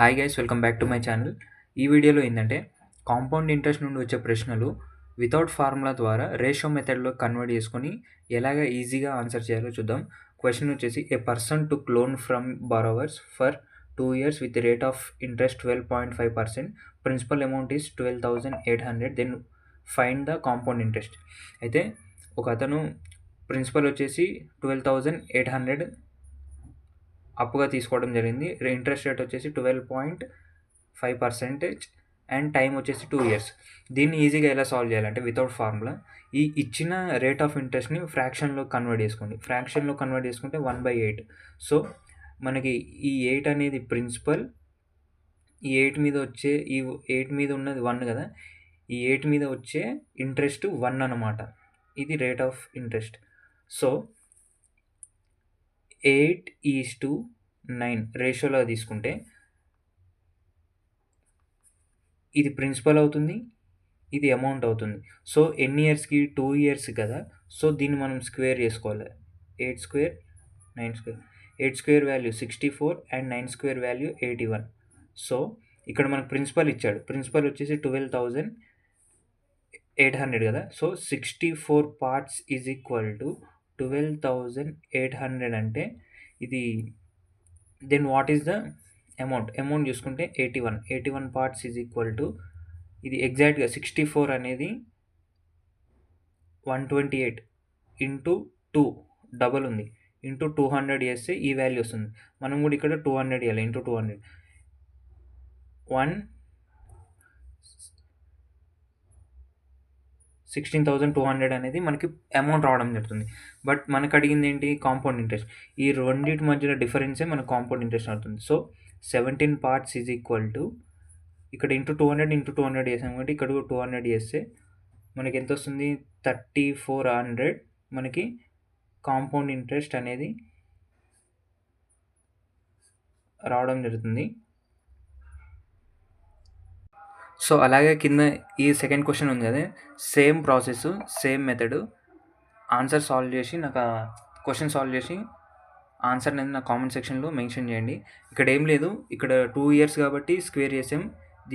Hi guys, welcome back to my channel. ఈ వీడియోలో ఏంటంటే కాంపౌండ్ ఇంట్రెస్ట్ నుండి వచ్చే ప్రశ్నలు వితౌట్ ఫార్ములా ద్వారా రేషియో మెథడ్లో కన్వర్ట్ చేసుకొని ఎలాగ ఈజీగా ఆన్సర్ చేయాలో చూద్దాం. క్వశ్చన్ వచ్చేసి a person to loan from borrowers for 2 years with rate of interest 12.5%. Principal amount is 12,800. Then find the compound interest. అయితే ఒక అతను ప్రిన్సిపల్ వచ్చేసి 12,800 అప్పుగా తీసుకోవడం జరిగింది. ఇంట్రెస్ట్ రేట్ వచ్చేసి 12.5% అండ్ టైం వచ్చేసి 2 years. దీన్ని ఈజీగా ఎలా సాల్వ్ చేయాలంటే వితౌట్ ఫార్ములా ఈ ఇచ్చిన రేట్ ఆఫ్ ఇంట్రెస్ట్ని ఫ్రాక్షన్లో కన్వర్ట్ చేసుకోండి. ఫ్రాక్షన్లో కన్వర్ట్ చేసుకుంటే 1/8. సో మనకి ఈ 8 అనేది ప్రిన్సిపల్, ఈ 8 మీద వచ్చే ఈ 8 మీద ఉన్నది 1 కదా, ఈ 8 మీద వచ్చే ఇంట్రెస్ట్ 1 అనమాట. ఇది రేట్ ఆఫ్ ఇంట్రెస్ట్. సో 8:9 రేషియోలో తీసుకుంటే ఇది ప్రిన్సిపల్ అవుతుంది, ఇది అమౌంట్ అవుతుంది. సో ఎన్ని ఇయర్స్కి? 2 years కదా. సో దీన్ని మనం స్క్వేర్ చేసుకోవాలి. 8 square 9 square. 8 square value 64 and 9 square value 81. So ఇక్కడ మనకు ప్రిన్సిపల్ ఇచ్చాడు. ప్రిన్సిపల్ వచ్చేసి 12,800 కదా. So 64 parts is equal to 12,800 అంటే ఇది. Then what is the amount? Amount చూసుకుంటే 81 parts ఈజ్ ఈక్వల్ టు ఇది ఎగ్జాక్ట్గా 64 అనేది 128 ఇంటూ 2 డబల్ ఉంది, ఇంటూ 200 చేస్తే ఈ వాల్యూ వస్తుంది. మనం కూడా ఇక్కడ 200 ఇవ్వాలి, ఇంటూ 200 16,200 అనేది మనకి అమౌంట్ రావడం జరుగుతుంది. బట్ మనకు అడిగింది ఏంటి? Compound interest. ఈ రెండింటి మధ్యలో డిఫరెన్సే మనకు కాంపౌండ్ ఇంట్రెస్ట్ అవుతుంది. So 17 parts is equal to ఇక్కడ ఇంటూ 200 చేసాం కాబట్టి ఇక్కడ 200 చేస్తే మనకి ఎంత వస్తుంది? 3,400 మనకి కాంపౌండ్ ఇంట్రెస్ట్ అనేది రావడం జరుగుతుంది. సో అలాగే కింద ఈ సెకండ్ క్వశ్చన్ ఉంది కదా, same process, same method. Answer solve చేసి నాకు క్వశ్చన్ సాల్వ్ చేసి ఆన్సర్ అనేది నా కామెంట్ సెక్షన్లో మెన్షన్ చేయండి. ఇక్కడ ఏం లేదు, ఇక్కడ 2 years కాబట్టి స్క్వేర్ చేసాం,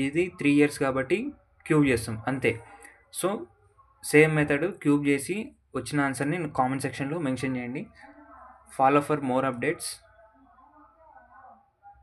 ఇది 3 years కాబట్టి క్యూబ్ చేస్తాం అంతే. సో సేమ్ మెథడ్ క్యూబ్ చేసి వచ్చిన ఆన్సర్ని కామెంట్ సెక్షన్లో మెన్షన్ చేయండి. Follow for more updates.